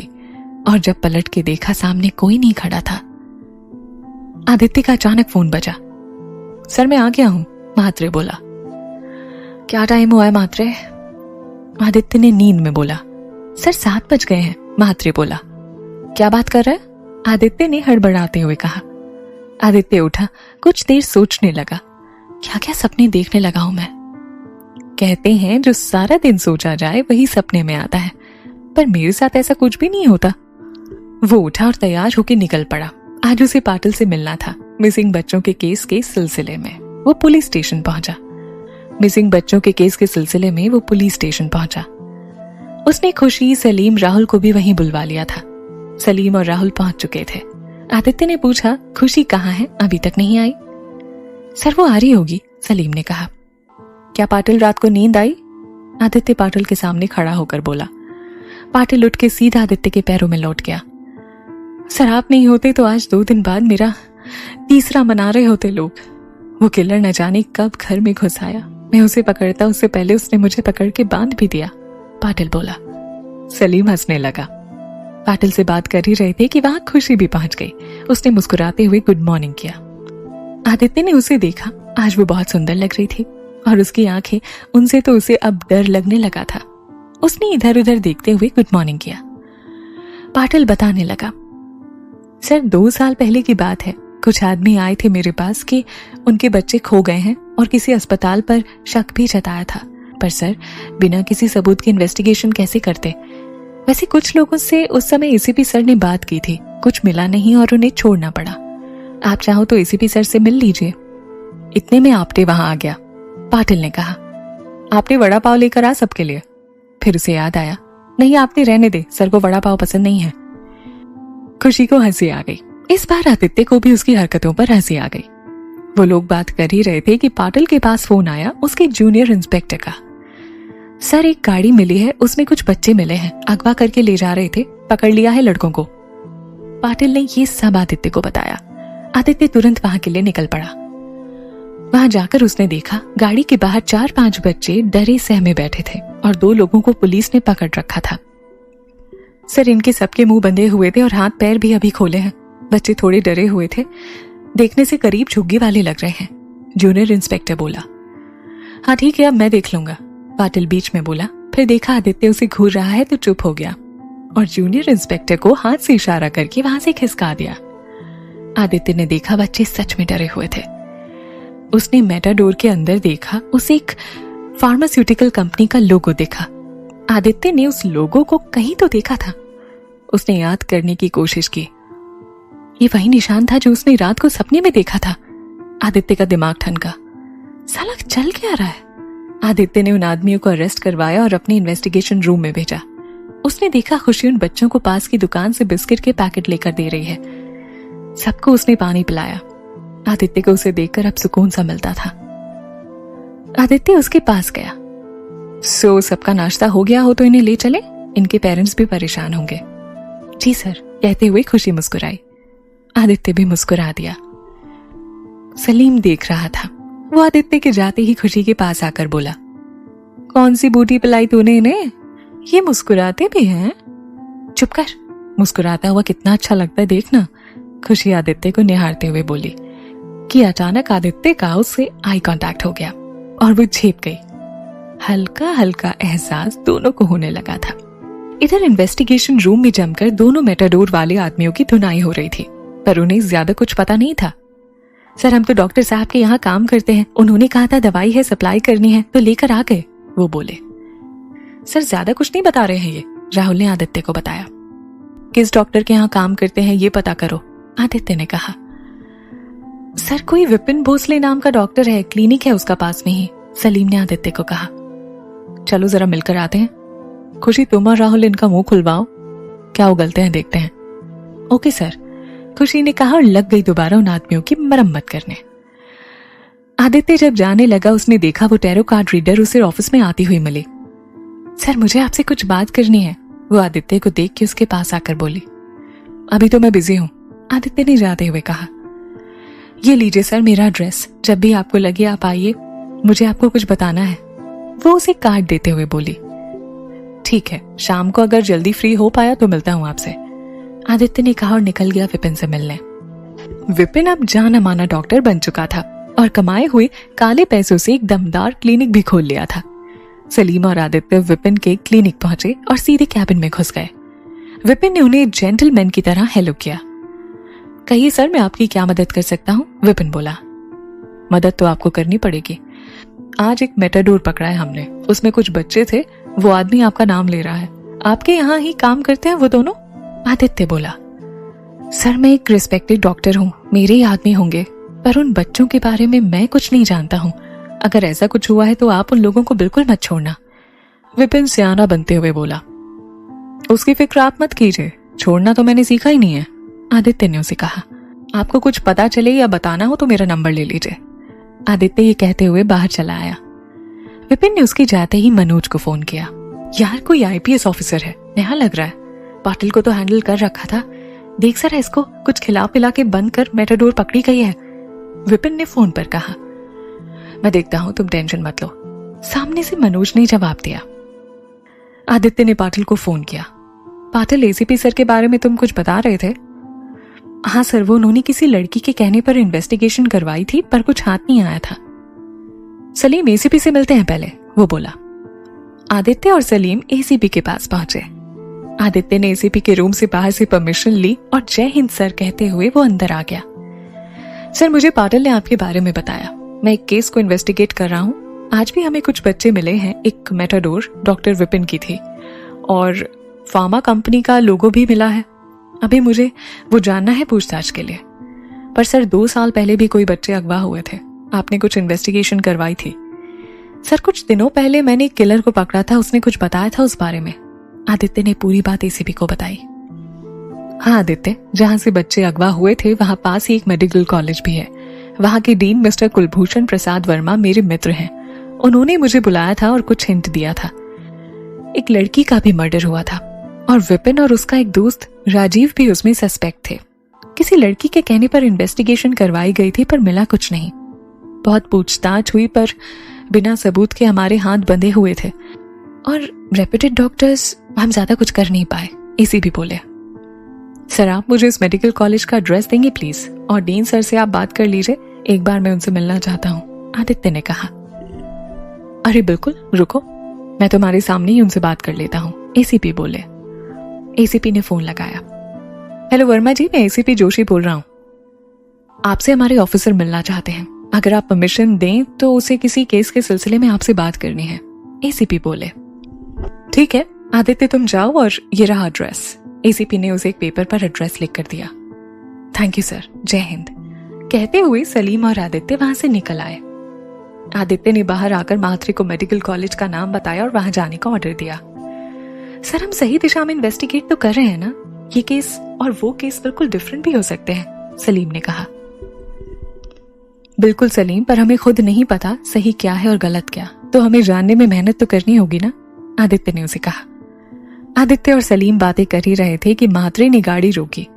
और जब पलट के देखा सामने कोई नहीं खड़ा था। आदित्य का अचानक फोन बजा। सर मैं आ गया हूं, महात्रे बोला। क्या टाइम हुआ है महात्रे? आदित्य ने नींद में बोला। सर 7 बज गए हैं, महात्रे बोला। क्या बात कर रहा है? आदित्य ने हड़बड़ाते हुए कहा। आदित्य उठा, कुछ देर सोचने लगा। क्या क्या सपने देखने लगा हूं मैं। कहते हैं जो सारा दिन सोचा जाए वही सपने में आता है, पर मेरे साथ ऐसा कुछ भी नहीं होता। वो उठा और तैयार होकर निकल पड़ा। आज उसे पाटिल से मिलना था, मिसिंग बच्चों के केस के सिलसिले में। वो पुलिस स्टेशन पहुंचा। मिसिंग बच्चों के केस के सिलसिले में वो पुलिस स्टेशन पहुंचा। उसने खुशी, सलीम, राहुल को भी वहीं बुलवा लिया था। सलीम और राहुल पहुंच चुके थे। आदित्य ने पूछा, खुशी कहाँ है, अभी तक नहीं आई? सर वो आ रही होगी, सलीम ने कहा। क्या पाटिल रात को नींद आई? आदित्य पाटिल के सामने खड़ा होकर बोला। पाटिल उठ के सीधा आदित्य के पैरों में लौट गया। सर आप नहीं होते तो आज 2 दिन बाद मेरा तीसरा मना रहे होते लोग। वो किलर न जाने कब घर में घुस आया। मैं उसे पकड़ता उससे पहले उसने मुझे पकड़ के बांध भी दिया, पाटिल बोला। सलीम हंसने लगा। पाटिल से बात कर ही रहे थे कि वहां खुशी भी पहुंच गई। उसने मुस्कुराते हुए गुड मॉर्निंग किया। आदित्य ने उसे देखा। आज वो बहुत सुंदर लग रही थी और उसकी आंखें, उनसे तो उसे अब डर लगने लगा था। उसने इधर उधर देखते हुए गुड मॉर्निंग किया। पाटिल बताने लगा। सर 2 साल पहले की बात है। कुछ आदमी आए थे मेरे पास कि उनके बच्चे खो गए हैं और किसी अस्पताल पर शक भी जताया था। पर सर बिना किसी सबूत के इन्वेस्टिगेशन कैसे करते? वैसे कुछ लोगों से उस समय एसीपी सर ने बात की थी, कुछ मिला नहीं और उन्हें छोड़ना पड़ा। आप चाहो तो एसीपी सर से मिल लीजिए। इतने में आपटे वहां आ गया। पाटिल ने कहा। आपने वड़ा पाव लेकर आ सबके लिए। फिर उसे याद आया, नहीं आपने रहने दे, सर को वड़ा पाव पसंद नहीं है। खुशी को हंसी आ गई। इस बार आदित्य को भी उसकी हरकतों पर हंसी आ गई। वो लोग बात कर ही रहे थे कि पाटिल के पास फोन आया उसके जूनियर इंस्पेक्टर का। सर एक गाड़ी मिली है, उसमें कुछ बच्चे मिले हैं, अगवा करके ले जा रहे थे, पकड़ लिया है लड़कों को। पाटिल ने ये सब आदित्य को बताया। आदित्य तुरंत वहां के लिए निकल पड़ा। वहां जाकर उसने देखा गाड़ी के बाहर 4-5 बच्चे डरे सहमे बैठे थे और 2 लोगों को पुलिस ने पकड़ रखा था। सर इनके सबके मुंह बंधे हुए थे और हाथ पैर भी अभी खोले हैं। बच्चे थोड़े डरे हुए थे, देखने से करीब झुग्गी वाले लग रहे हैं, जूनियर इंस्पेक्टर बोला। हाँ ठीक है, अब मैं देख लूंगा, पाटिल बीच में बोला। फिर देखा आदित्य उसे घूर रहा है तो चुप हो गया और जूनियर इंस्पेक्टर को हाथ से इशारा करके वहां से खिसका दिया। आदित्य ने देखा बच्चे सच में डरे हुए थे। उसने मेटाडोर के अंदर देखा, उसे एक फार्मास्यूटिकल कंपनी का लोगो दिखा। आदित्य ने उस लोगो को कहीं तो देखा था। उसने याद करने की कोशिश की। ये वही निशान था जो उसने रात को सपने में देखा था। आदित्य का दिमाग ठनका। साला चल क्या रहा है? आदित्य ने उन आदमियों को अरेस्ट करवाया और अपने इन्वेस्टिगेशन रूम में भेजा। उसने देखा खुशी उन बच्चों को पास की दुकान से बिस्किट के पैकेट लेकर दे रही है। सबको उसने पानी पिलाया। आदित्य को उसे देखकर अब सुकून सा मिलता था। आदित्य उसके पास गया। सो सबका नाश्ता हो गया हो तो इन्हें ले चले, इनके पेरेंट्स भी परेशान होंगे। जी सर, कहते हुए खुशी मुस्कुराई। आदित्य भी मुस्कुरा दिया। सलीम देख रहा था। वो आदित्य के जाते ही खुशी के पास आकर बोला, कौन सी बूटी पिलाई तूने इन्हें? ये मुस्कुराते भी हैं। चुप कर, मुस्कुराता हुआ कितना अच्छा लगता है देखना, खुशी आदित्य को निहारते हुए बोली कि अचानक आदित्य का उससे आई कांटेक्ट हो गया और वो झेप गई। हल्का हल्का एहसास दोनों को होने लगा था। इधर इन्वेस्टिगेशन रूम में जमकर दोनों मेटाडोर वाले आदमियों की धुनाई हो रही थी, पर उन्हें ज्यादा कुछ पता नहीं था। सर, हम तो डॉक्टर साहब के यहाँ काम करते हैं, उन्होंने कहा था दवाई है, सप्लाई करनी है तो लेकर आ गए, वो बोले। सर, ज्यादा कुछ नहीं बता रहे हैं ये, राहुल ने आदित्य को बताया। किस डॉक्टर के यहाँ काम करते हैं ये पता करो, आदित्य ने कहा। सर, कोई विपिन भोसले नाम का डॉक्टर है, क्लिनिक है उसका पास में ही, सलीम ने आदित्य को कहा। चलो जरा मिलकर आते हैं। खुशी, तुम और राहुल इनका मुंह खुलवाओ, क्या उगलते हैं देखते हैं। ओके सर, खुशी ने कहा और लग गई दोबारा उन आदमियों की मरम्मत करने। आदित्य जब जाने लगा उसने देखा वो टैरो कार्ड रीडर उसे ऑफिस में आती हुई मिली। सर, मुझे आपसे कुछ बात करनी है, वो आदित्य को देख के उसके पास आकर बोली। अभी तो मैं बिजी हूं, आदित्य ने जाते हुए कहा। ये लीजिए सर मेरा एड्रेस, जब भी आपको लगे आप आइए, मुझे आपको कुछ बताना है, वो उसे कार्ड देते हुए बोली। ठीक है, शाम को अगर जल्दी फ्री हो पाया तो मिलता हूं आपसे, आदित्य ने कहा और निकल गया विपिन से मिलने। विपिन अब जाना माना डॉक्टर बन चुका था और कमाए हुए काले पैसों से एक दमदार क्लिनिक भी खोल लिया था। सलीम और आदित्य विपिन के क्लिनिक पहुंचे और सीधे कैबिन में घुस गए। विपिन ने उन्हें जेंटलमैन की तरह हेलो किया। कहिए सर, मैं आपकी क्या मदद कर सकता हूँ, विपिन बोला। मदद तो आपको करनी पड़ेगी। आज एक मेटाडोर पकड़ा है हमने, उसमें कुछ बच्चे थे, वो आदमी आपका नाम ले रहा है। आपके यहाँ ही काम करते हैं वो दोनों, आदित्य बोला। सर, मैं एक रिस्पेक्टेड डॉक्टर हूँ, मेरे ही आदमी होंगे, पर उन बच्चों के बारे में मैं कुछ नहीं जानता हूँ। अगर ऐसा कुछ हुआ है तो आप उन लोगों को बिल्कुल मत छोड़ना, विपिन सियाना बनते हुए बोला। उसकी फिक्र आप मत कीजिए, छोड़ना तो मैंने सीखा ही नहीं है, आदित्य ने उसे कहा। आपको कुछ पता चले या बताना हो तो मेरा नंबर ले लीजिए, आदित्य ये कहते हुए बाहर चला आया। विपिन ने उसके जाते ही मनोज को फोन किया। यार, कोई आईपीएस ऑफिसर है, नया लग रहा है, पाटिल को तो हैंडल कर रखा था, देख सर इसको कुछ खिला पिला के बंद कर मेटाडोर पकड़ी गई है, विपिन ने फोन पर कहा। मैं देखता हूं, तुम टेंशन मत लो, सामने से मनोज ने जवाब दिया। आदित्य ने पाटिल को फोन किया। पाटिल, एसीपी सर के बारे में तुम कुछ बता रहे थे? हाँ सर, वो उन्होंने किसी लड़की के कहने पर इन्वेस्टिगेशन करवाई थी पर कुछ हाथ नहीं आया था। सलीम, एसीपी से मिलते हैं पहले, वो बोला। आदित्य और सलीम एसीपी के पास पहुंचे। आदित्य ने एसीपी के रूम से बाहर से परमिशन ली और जय हिंद सर कहते हुए वो अंदर आ गया। सर, मुझे पाटिल ने आपके बारे में बताया, मैं एक केस को इन्वेस्टिगेट कर रहा हूँ। आज भी हमें कुछ बच्चे मिले हैं, एक मेटाडोर डॉक्टर विपिन की थी और फार्मा कंपनी का लोगो भी मिला है। अभी मुझे वो जानना है पूछताछ के लिए। पर सर, 2 साल पहले भी कोई बच्चे अगवा हुए थे, आपने कुछ इन्वेस्टिगेशन करवाई थी। सर, कुछ दिनों पहले मैंने एक किलर को पकड़ा था, उसने कुछ बताया था उस बारे में, आदित्य ने पूरी बात एसीपी को बताई। हाँ आदित्य, जहाँ से बच्चे अगवा हुए थे वहां पास ही एक मेडिकल कॉलेज भी है, वहां के डीन मिस्टर कुलभूषण प्रसाद वर्मा मेरे मित्र हैं, उन्होंने मुझे बुलाया था और कुछ हिंट दिया था। एक लड़की का भी मर्डर हुआ था और विपिन और उसका एक दोस्त राजीव भी उसमें सस्पेक्ट थे। किसी लड़की के कहने पर इन्वेस्टिगेशन करवाई गई थी पर मिला कुछ नहीं। बहुत पूछताछ हुई पर बिना सबूत के हमारे हाथ बंधे हुए थे और रेप्यूटेड डॉक्टर्स हम ज्यादा कुछ कर नहीं पाए, एसीपी बोले। सर, आप मुझे इस मेडिकल कॉलेज का एड्रेस देंगे प्लीज, और डीन सर से आप बात कर लीजिए, एक बार मैं उनसे मिलना चाहता हूँ, आदित्य ने कहा। अरे बिल्कुल, रुको, मैं तुम्हारे सामने ही उनसे बात कर लेता हूँ, एसीपी बोले। एसीपी ने फोन लगाया। हेलो वर्मा जी, मैं एसीपी जोशी बोल रहा हूँ, आपसे हमारे ऑफिसर मिलना चाहते हैं, अगर आप परमिशन दें तो उसे किसी केस के सिलसिले में आपसे बात करनी है, एसीपी बोले। ठीक है आदित्य, तुम जाओ और ये रहा एड्रेस, एसीपी ने उसे एक पेपर पर एड्रेस लिख कर दिया। थैंक यू सर, जय हिंद, कहते हुए सलीम और आदित्य वहां से निकल आए। आदित्य ने बाहर आकर माथुरी को मेडिकल कॉलेज का नाम बताया और वहां जाने का ऑर्डर दिया। सर हम सही दिशा में इन्वेस्टिगेट तो कर रहे हैं ना, ये केस और वो केस बिल्कुल डिफरेंट भी हो सकते हैं, सलीम ने कहा। बिल्कुल सलीम, पर हमें खुद नहीं पता सही क्या है और गलत क्या, तो हमें जानने में मेहनत तो करनी होगी ना, आदित्य ने उसे कहा। आदित्य और सलीम बातें कर ही रहे थे कि म्हात्रे ने गाड़ी रोकी।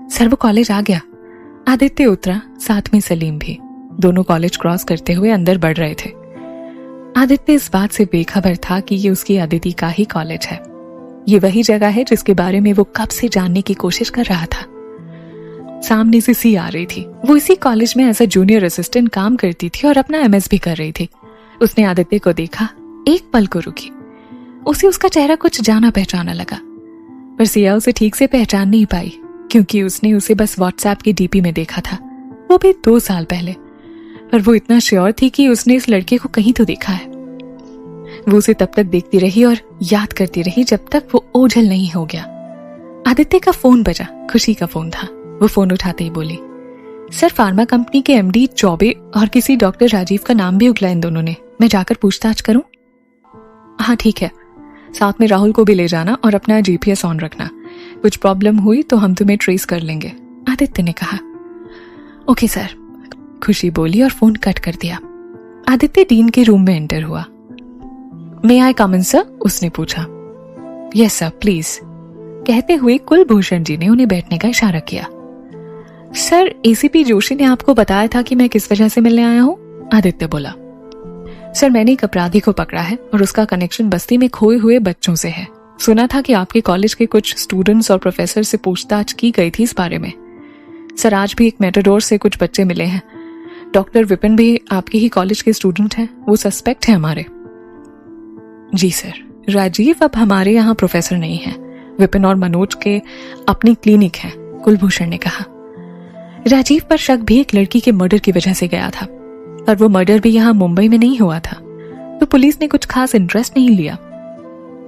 सर वो कॉलेज आ गया। आदित्य उतरा, साथ में सलीम भी। दोनों कॉलेज क्रॉस करते हुए अंदर बढ़ रहे थे। आदित्य इस बात से बेखबर था कि ये उसकी अदिति का ही कॉलेज है। ये वही जगह है जिसके बारे में वो कब से जानने की कोशिश कर रहा था। सामने से सी आ रही थी। वो इसी कॉलेज में एज अ जूनियर असिस्टेंट काम करती थी और अपना एमएस भी कर रही थी। उसने आदित्य को देखा, एक पल को रुकी। उसे उसका चेहरा कुछ जाना पहचाना लगा, पर सिया उसे ठीक से पहचान नहीं पाई, क्योंकि उसने उसे बस व्हाट्सएप की डीपी में देखा था, वो भी 2 साल पहले। पर वो इतना श्योर थी कि उसने इस लड़के को कहीं तो देखा है। वो उसे तब तक देखती रही और याद करती रही जब तक वो ओझल नहीं हो गया। आदित्य का फोन बजा, खुशी का फोन था। वो फोन उठाते ही बोली, सर फार्मा कंपनी के एमडी चौबे और किसी डॉक्टर राजीव का नाम भी उगला इन दोनों ने, मैं जाकर पूछताछ करूं? हाँ ठीक है, साथ में राहुल को भी ले जाना और अपना जीपीएस ऑन रखना, कुछ प्रॉब्लम हुई तो हम तुम्हें ट्रेस कर लेंगे, आदित्य ने कहा। ओके सर, खुशी बोली और फोन कट कर दिया। आदित्य डीन के रूम में एंटर हुआ। मे आई कम इन सर? उसने पूछा। यस सर प्लीज, कहते हुए कुलभूषण जी ने उन्हें बैठने का इशारा किया। सर एसीपी जोशी ने आपको बताया था कि मैं किस वजह से मिलने आया हूं? आदित्य बोला। सर मैंने एक अपराधी को पकड़ा है और उसका कनेक्शन बस्ती में खोए हुए बच्चों से है। सुना था कि आपके कॉलेज के कुछ स्टूडेंट्स और प्रोफेसर से पूछताछ की गई थी इस बारे में। सर आज भी एक मेटाडोर से कुछ बच्चे मिले हैं। डॉक्टर विपिन भी आपके ही कॉलेज के स्टूडेंट हैं, वो सस्पेक्ट है हमारे। जी सर, राजीव अब हमारे यहाँ प्रोफेसर नहीं है, विपिन और मनोज के अपनी क्लिनिक है, कुलभूषण ने कहा। राजीव पर शक भी एक लड़की के मर्डर की वजह से गया था, पर वो मर्डर भी यहाँ मुंबई में नहीं हुआ था, तो पुलिस ने कुछ खास इंटरेस्ट नहीं लिया।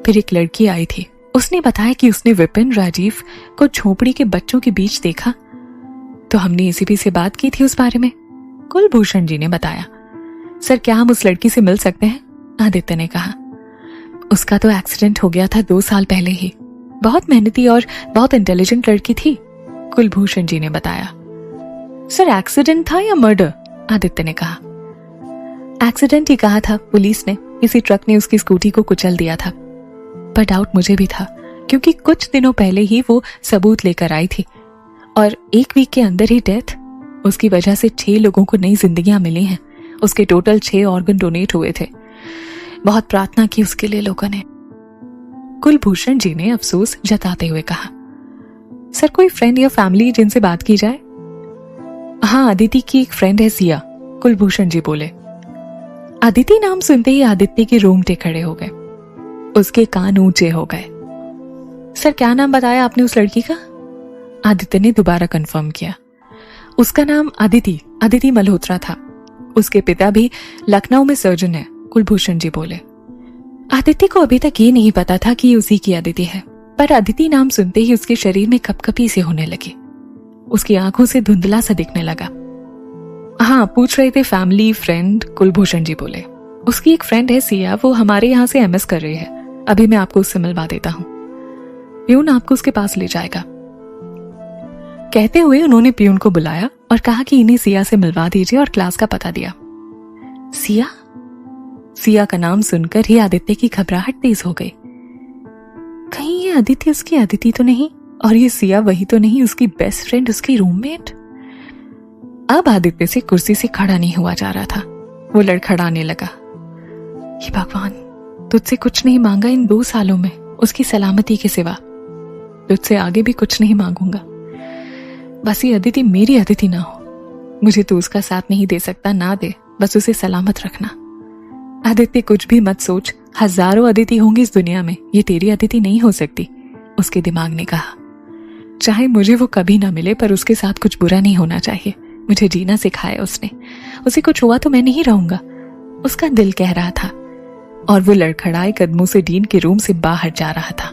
फिर एक लड़की आई थी, उसने बताया कि उसने विपिन राजीव को झोपड़ी के बच्चों के बीच देखा, तो हमने एसीपी से बात की थी उस बारे में, कुलभूषण जी ने बताया। सर क्या हम उस लड़की से मिल सकते हैं? आदित्य ने कहा। उसका तो एक्सीडेंट हो गया था 2 साल पहले ही, बहुत मेहनती और बहुत इंटेलिजेंट लड़की थी, कुलभूषण जी ने बताया। सर एक्सीडेंट था या मर्डर? आदित्य ने कहा। एक्सीडेंट ही कहा था पुलिस ने, किसी ट्रक ने उसकी स्कूटी को कुचल दिया था, पर डाउट मुझे भी था क्योंकि कुछ दिनों पहले ही वो सबूत लेकर आई थी और 1 वीक के अंदर ही डेथ। उसकी वजह से 6 लोगों को नई जिंदगियां मिली हैं। उसके टोटल 6 ऑर्गन डोनेट हुए थे। बहुत प्रार्थना की उसके लिए लोगों ने, कुलभूषण जी ने अफसोस जताते हुए कहा। सर कोई फ्रेंड या फैमिली जिनसे बात की जाए? हाँ अदिति की एक फ्रेंड है सिया, कुलभूषण जी बोले। अदिति नाम सुनते ही आदित्य के रोंगटे खड़े हो गए, उसके कान ऊंचे हो गए। सर क्या नाम बताया आपने उस लड़की का? आदित्य ने दोबारा कंफर्म किया। उसका नाम अदिति मल्होत्रा था। उसके पिता भी लखनऊ में सर्जन है, कुलभूषण जी बोले। आदित्य को अभी तक ये नहीं पता था कि उसी की अदिति है, पर अदिति नाम सुनते ही उसके शरीर में कपकपी से होने लगी। उसकी आंखों से धुंधला सा दिखने लगा। हाँ पूछ रहे थे फैमिली फ्रेंड, कुलभूषण जी बोले। उसकी एक फ्रेंड है सिया, वो हमारे यहाँ से एमएस कर रही है, अभी मैं आपको उससे मिलवा देता हूँ, प्यून आपको उसके पास ले जाएगा। कहते हुए उन्होंने प्यून को बुलाया और कहा कि इन्हें सिया से मिलवा दीजिए और क्लास का पता दिया। सिया का नाम सुनकर ही आदित्य की घबराहट तेज हो गई। कहीं ये अदिति उसकी अदिति तो नहीं, और ये सिया वही तो नहीं, उसकी बेस्ट फ्रेंड, उसकी रूममेट। अब आदित्य से कुर्सी से खड़ा नहीं हुआ जा रहा था। वो लड़खड़ाने लगा। हे भगवान, तुझसे कुछ नहीं मांगा इन 2 सालों में, उसकी सलामती के सिवा। तुझसे आगे भी कुछ नहीं मांगूंगा, बस ये अदिति मेरी अदिति ना हो। मुझे तो उसका साथ नहीं दे सकता, ना दे, बस उसे सलामत रखना। आदित्य कुछ भी मत सोच, हजारों अदिति होंगी इस दुनिया में, ये तेरी अदिति नहीं हो सकती, उसके दिमाग ने कहा। चाहे मुझे वो कभी ना मिले, पर उसके साथ कुछ बुरा नहीं होना चाहिए। मुझे जीना सिखाया उसने, उसे कुछ हुआ तो मैं नहीं रहूंगा, उसका दिल कह रहा था। और वो लड़खड़ाए कदमों से डीन के रूम से बाहर जा रहा था।